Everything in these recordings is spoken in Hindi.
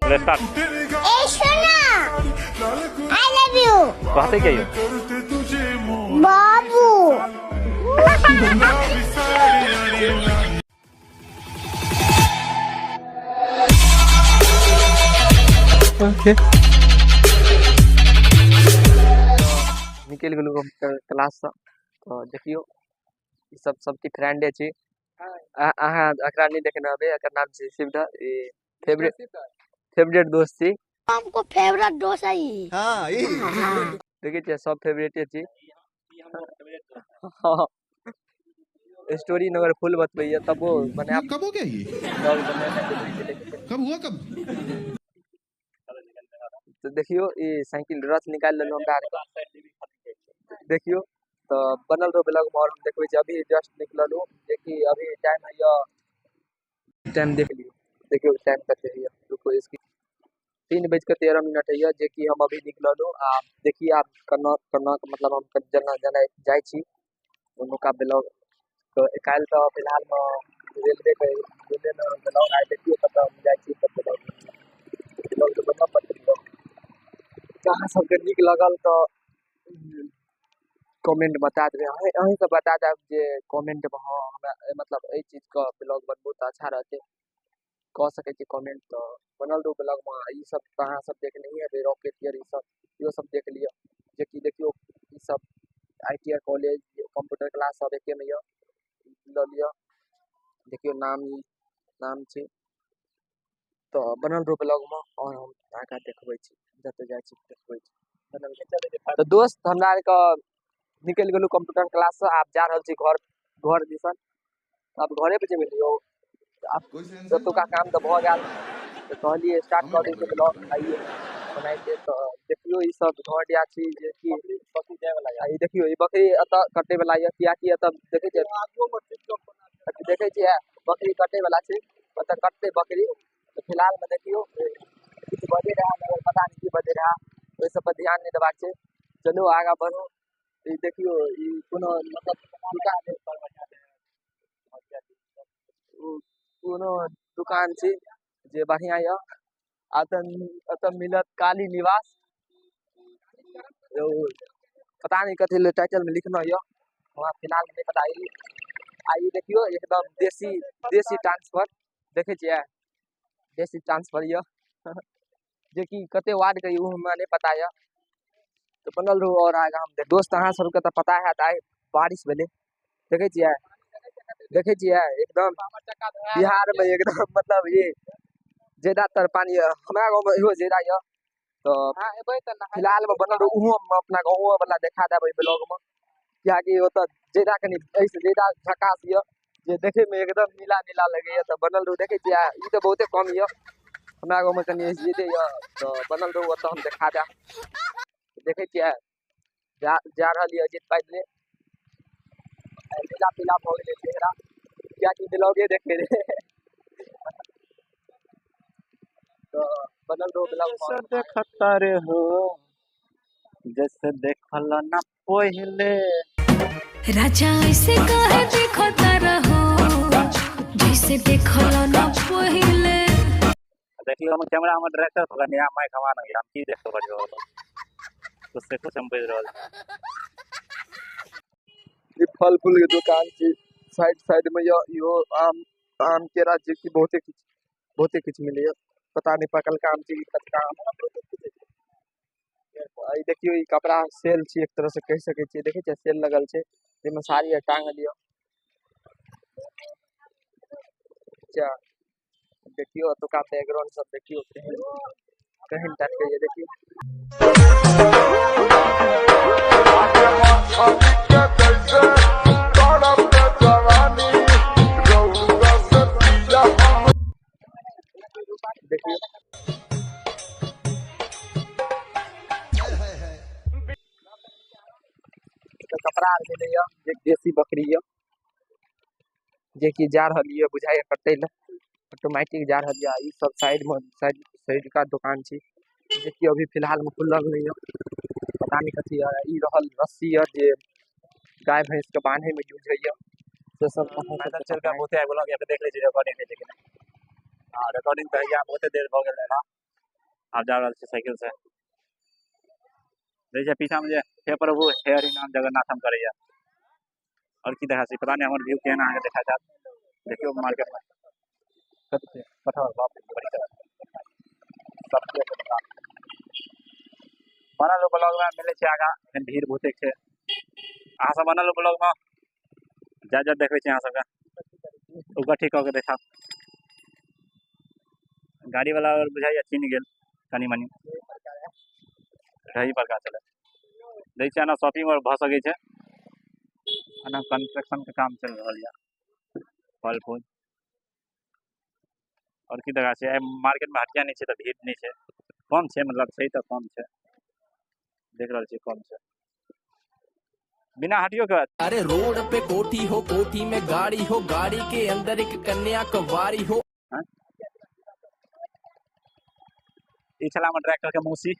Let's start. ए सोना आई लव यू कहते क्या हो? बाबू Okay. निकल गेलू क्लास से तो देखियो ई सब सबके ट्रेंड छै अहाँ एकरा नहीं देखने हबे एकर नाम छै शिवधर ई फेवरेट दोस्त छी हमको फेवरेट दोस्त है ये हाँ ये देखे छियै सब फेवरेटे छी हाँ स्टोरी नगर फुल बतबैया तब वो बना कब हो गया ये ब्लॉग बनाना कब हुआ कब तो देखियो ये साइकिल रथ निकाल लेलो हमरा आर के देखियो तो बनल रो ब्लॉग में और हम देखबै छी अभी जस्ट निकललो देखि अभी टाइम है या टाइम देख लियो देखियो टाइम कते है रुको इसकी 3:13 है जे कि हम अभी निकललो आ देखिए आप करना मतलब हम जना जना जाय छी दोनों का ब्लॉग तो काल तो फिलहाल में रेलवे में ब्लॉग आइ देखियो तब हम जाय छी तब ब्लॉग तो बनना पड़त कहाँ सबके निक लगल तो कमेंट बता देबे अहीं सब बता देब जे कमेंट में हां हमरा मतलब ए चीज का ब्लॉग बनबो त अच्छा रहते कह सके छी कमेंट तो बनल दो ब्लॉग में ई सब कहाँ सब देखने ही है रॉकेट ईयर ई सब यो सब देख लियो जे कि देखियो ई सब आईटीआई कॉलेज कंप्यूटर क्लास सब एके में ल लियो देखियो नाम छै तो बनल रो ब्लॉग में और हम आगा देखबै छी जते जाय छी देखबै छी बनल तो दोस्त हमरा आर के निकल गेलू कंप्यूटर क्लास से आप जा रहल छी घर दिसन अब घरे पे जेबे लियो अब जतो का काम तो भ गेल तो कहलिए स्टार्ट कर दी ब्लॉग आइए बनाइए तो देखियो ई सब घोड़िया छी जे कि बकरी जाय वाला है देखियो ई बकरी अत कटे वाला है किया कि अत देखे छै देखे छियै बकरी कटे वाला छै अत कटते बकरी तो फिलहाल में देखियो कुछ बजे रहा मगर पता नहीं की बजे रहा ओइ सब पर ध्यान नहीं देबाक छै चलो आगा बढ़ो ई देखियो ई कोनो दुकान छी जे बढ़िया य अत मिलत काली निवास पता नहीं कथी टाइटल में लिखना य वहाँ फिलहाल नहीं पता आई देखियो एकदम देसी ट्रांसफर देखे छियै देसी ट्रांसफर य जे कि कते वार्ड के उ हमरा नहीं पता य तो बनल रहो और आगा हम दोस्त अहाँ सबके तो पता है आइ बारिश भेले देखे छियै एकदम बिहार में एकदम मतलब ये ज्यादातर पानी हमरा गांव में इहो ज्यादा य तो फिलहाल में बनल रहो उहो में अपना गांव वाला देखा देबै ब्लॉग में क्या कि ओत ज्यादा कनी ऐसे ज्यादा झकास य जे देखे में एकदम नीला नीला लगे तो बनल रहो देखे छियै ई तो बहुते कम य हमरा गांव में कनी ज्यादा य तो बनल रहो ओत हम देखा दे देखे छियै जा रहल य जीत पाइले पीला पीला भ गेले चेहरा क्या कि ब्लॉगे देखे रे तो बनल रहो ब्लॉग जैसे देखता रे हो जैसे देखल ना पहिले राजा ऐसे कहे देखो रहो जैसे देखल ना पहिले देखियो हम कैमरा में डायरेक्टर होगा नया माइक हवा नहीं हम की देखो बजो उससे कुछ हम बेच रहल ई फल फूल के दुकान छी साइड में यो आम केरा जी की बहुते कुछ मिले पता नहीं पकल काम छी कच्चा आम आई देखियो ई कपड़ा सेल छी एक तरह से कह सके छी देखे छै सेल लगल छै जेमे साड़ी टांग लियो अच्छा देखियो तो का बैकग्राउंड सब देखियो कहीं टाइप के ये देखियो देखियो तो कपड़ा आर मिले जे देसी बकरी य जे कि जा रहल य बुझाय कटे ल ऑटोमेटिक जा रहल य ई सब साइड का दुकान छी जे कि अभी फिलहाल में खुलल नहीं है पता नहीं कथी है ई रहल रस्सी है जे गाय भैंस के बांधे में यूज है से सब चल के बहुते ब्लॉग यहाँ पे देख ले रिकॉर्डिंग है लेकिन हां रिकॉर्डिंग तो या बहुते देर हो गेल है आप जा रहल छी साइकिल से देखिए पीछा में जे हे प्रभु हे हरि नाम जगन्नाथ हम करैया और की देखा छी पता नहीं हमर व्यू केहन अहाँ के देखा जात देखियो मार्केट में कत छै कठहर बाप रे बड़ी तरह सब के दुकान बनल ब्लॉग में मिले छै आगा भीड़ बहुते छै अहाँ सब बनल ब्लॉग में जा देखै छी अहाँ सबके ऊपर ठीक कऽ के देखा गाड़ी वाला बुझाइया चीन गेल कनी मनी रही बड़का चले दै छै ना शॉपिंग और भऽ सकै छै ना कंस्ट्रक्शन के काम चल रहल या फल फूल और की जगह छै मार्केट में हटिया नहीं छै तो भीड़ नहीं छै कम छै मतलब छै तो कम छै देख रहल छी कम छै बिना हटियो के अरे रोड पे कोठी हो कोठी में गाड़ी हो गाड़ी के अंदर एक कन्या कवारी हो ई छला हमर ट्रैक्टर के मौसी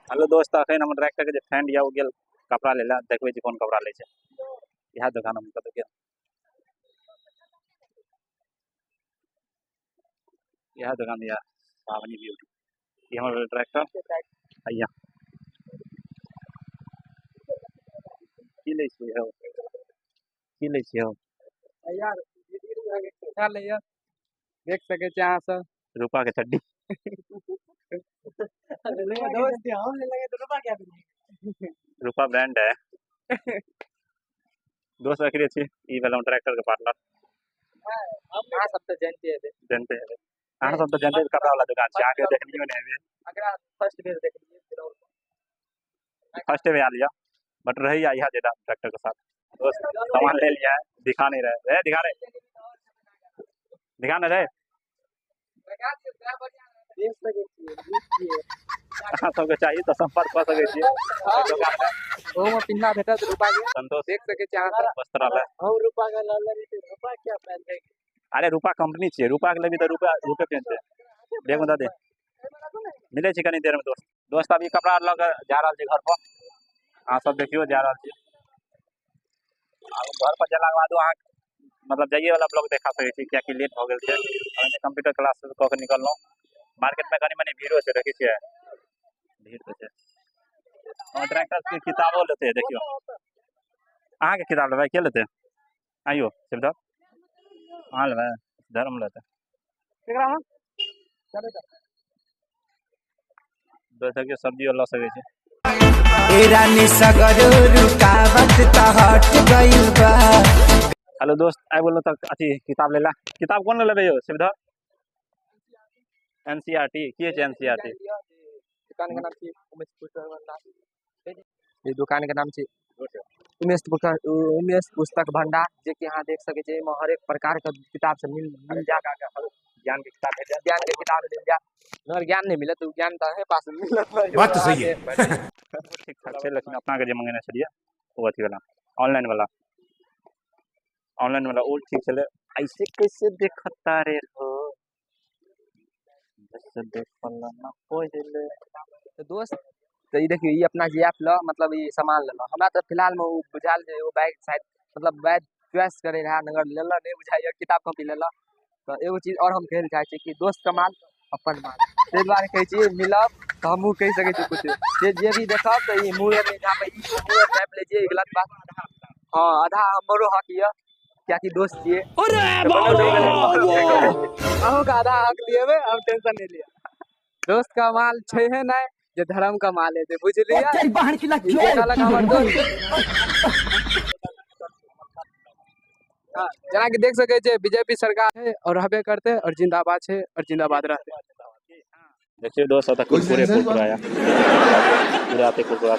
हेलो दोस्त अखन हमर ट्रैक्टर के जे फ्रेंड या गेल कपड़ा ले ला देखबै छी कोन कपड़ा ले छै इएह दुकान में कतौ गेल इएह दुकान या पावनी ब्यूटी ई हमर ट्रैक्टर हैया की लै छी हो की लै छी हो यार क्या लैया देख सके छी अहाँ सब रूपा के चड्डी दोस्त हम ले लगे तो रुपा क्या मिलेगा रूपा ब्रांड है दोस्त रखिए छी ई वाला ट्रैक्टर के पार्टनर अहाँ सब तो जानते हैं जानते हैं अहाँ सब तो जानते हैं कपड़ा वाला दुकान छै आगे देखलियो नहीं है अगर फर्स्ट बेर देख लीजिए फर्स्ट में आ लिया बट रही यहाँ जेटा ट्रैक्टर के साथ दोस्त सामान ले लिया है दिखा नहीं रहे दिखा नहीं रहे देख सके छी अहाँ सबके चाहिए तो संपर्क कर सके छी दुकान में ओ में पिन्ना भेटत रूपा के संतोष देख सके छी अहाँ सब वस्त्रालय हम रूपा का लाल लेते रूपा क्या पहन है अरे रूपा कंपनी छै रूपा के लेबी तो रूपे पेन छै बैग में दे मिले छी कनी देर में दोस्त अभी कपड़ा लग जा रहल छै घर पर अहाँ सब देखियो जा रहल छी घर पर जेला के बाद अहाँ मतलब जाइए वाला ब्लॉग देखा सके छी कियाकि लेट हो गेल छै हम कंप्यूटर क्लास कऽ के निकललहुँ मार्केट में कनी मनी भीड़ो छै देखै छियै भीड़ तो छै और ट्रैक्टर के किताबो लेते देखियो अहाँ के किताब लेबै के लेते आइयो शिवदत्त अहाँ लेबै धर्म लेते केकरा हम चले दोस्त के सब्जी लऽ सकै छी रानी सगर रुकावट त हट गइल बा हेलो दोस्त आइ बोलो तक अथी किताब लेला किताब कौन लेबै यौ शिवदत्त एनसीईआरटी की छै एनसीईआरटी दुकान के नाम छै उमेश पुस्तक ये दुकान के नाम छै उमेश पुस्तक भंडार जे कि अहाँ देख सके छी हर एक प्रकार के किताब से मिल जाएगा ज्ञान के किताब है ज्ञान के किताब मिल जा अगर ज्ञान नहीं मिले तो ज्ञान तो है पास मिलत बात तो सही है ठीक ठाक छै लेकिन अपना के जे मंगेने छलिए वो अथी वाला ऑनलाइन वाला वो ठीक चले ऐसे कैसे देखता रे हो जैसे देखला ना पहिले तो दोस्त तो ये देखिए ये अपना जे ऐप लो मतलब ये सामान ले लो हमरा तो फिलहाल में वो बुझाल जे वो बैग शायद मतलब बैग चॉइस करे रहा नगर ले लो नहीं बुझाइए किताब कॉपी ले लो तो एगो चीज और हम कहल चाहे छी कि दोस्त का माल अपन माल ते द्वारा कहै छी मिलब तो हमहू कह सके छी कुछ जे भी देखब तो ये मुंह में जहां पे ई मुंह टाइप ले जे गलत बात हां आधा हमरो हक ये क्या कि दोस्त छिए अहू का आधा हक दिएबे हम टेंशन नहीं लिया दोस्त का माल छै है ना जे धर्म का माल है बुझ लिया तेरी बहन की लग अलग हमर दोस्त हाँ जना कि देख सके छे बीजेपी सरकार है और रहबे करते और जिंदाबाद है और जिंदाबाद रहते देखिए दोस्त तक कुरकुरे कुरकुराया पूरा पे कुरकुरा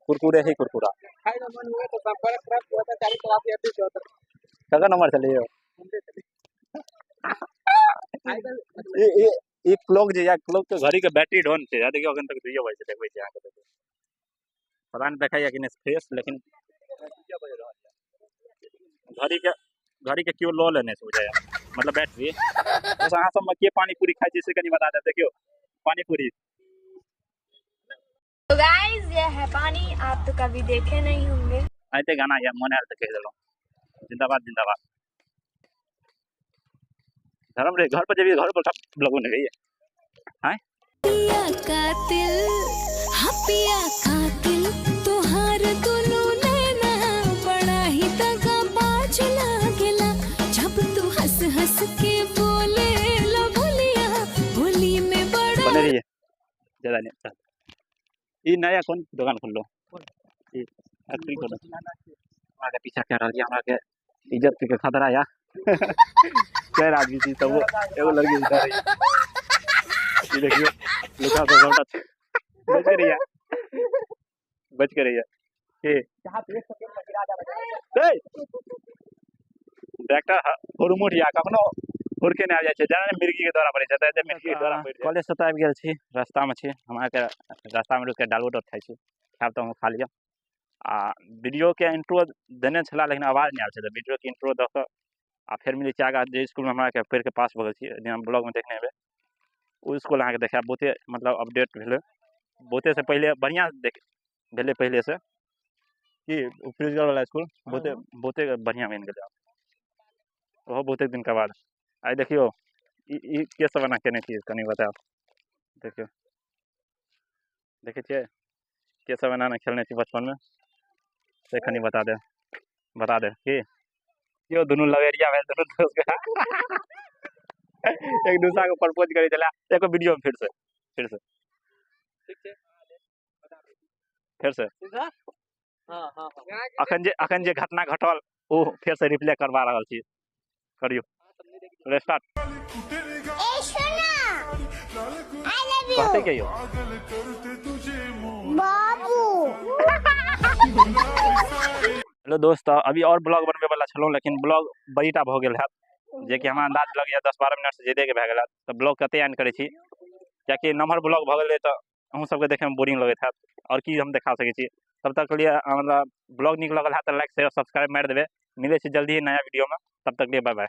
कुरकुरे ही कुरकुरा खाई ना मन हुए तो संपर्क प्राप्त होता 40 कगा नंबर चले एक क्लॉक जे या क्लॉक के घड़ी के बैटरी डाउन छै या देखियो अखन तक दुइयो बजे देखबै छै अहाँ के पता नहीं देखाइया कि नहीं फ्रेश लेकिन घड़ी के क्यों लो लेने से बुझाया मतलब बैटरी बस अहाँ सब में के पानी पूरी खाई छै से कनी बता दे देखियो पानी पूरी तो गाइस ये है पानी आप तो कभी देखे नहीं होंगे आते गाना या मन आयल त कह देलो जिंदाबाद जिंदाबाद धर्म रे घर पर जब घर पर ब्लॉग बने रही है। पिया कातिल हाँ पिया कातिल तोहार दुनू नैना बड़ा ही दगाबाज लागेला जब तू हंस हंस के बोले ला बोलिया बोली में बड़ा बने रही है ज्यादा नहीं अच्छा। ये नया कौन दुकान खोल लो ये एक्चुअली खोलो हमारे पीछा क्या रह गया हमारे इज्जत के खतरा या चार आदमी थी तो वो एगो लड़की उधर रही ये देखियो लुका तो बहुत बच रही है बच कर रही है के डॉक्टर हॉर्मोन या कखनो हुरके नहीं आ जाए छै जाने मिर्गी के द्वारा पड़े छै त मिर्गी के द्वारा पड़े कॉलेज से तो आबि गेल छी रास्ता में छी हमरा के रास्ता में रुक के डालवोट खाइ छी खाब तो हम खा लिया आ वीडियो के इंट्रो देने छला लेकिन आवाज नहीं आयल छै त वीडियो के इंट्रो द के आ फिर मिले छै आगा जे स्कूल में हमरा के पढ़ के पास भ गेल छी जे हम ब्लॉग में देखने हेबे ओ स्कूल अहाँ के देखा बहुते मतलब अपडेट भेले बहुते से पहले बढ़िया देख भेले पहले से कि फ्रीजर वाला स्कूल बहुते बहुते बढ़िया बन गेल ओहो बहुते दिन के बाद आई देखियो ई के सब बना केने छी कनी बताओ देखियो देखे छियै के सब बना खेलने छी बचपन में से कनी बता दे कि यो दोनों लवेरिया में दोनों दोस्त के एक दूसरा को प्रपोज करे चला एको वीडियो में फिर से ठीक छै फिर से हाँ हाँ हाँ अखन जे घटना घटल ओ फिर से रिप्ले करवा रहल छी करियो स्टार्ट कहते क्या यो हेलो दोस्त अभी और ब्लॉग बनबे वाला छलौ लेकिन ब्लॉग बड़ीटा भ गेल है जे कि हमरा अंदाज लग या 10-12 मिनट से ज्यादा के भए गेल तो ब्लॉग कते एंड करे छी कियाकि नम्हर ब्लॉग भ गेलै तो अहूँ सबके देखे में बोरिंग लगैत हैत और की हम देखा सकै छी तब तक के लिए मतलब ब्लॉग निक लगल है तो लाइक शेयर सब्सक्राइब मार देबे मिले छी जल्दी ही नया वीडियो में तब तक के लिए बाय बाय।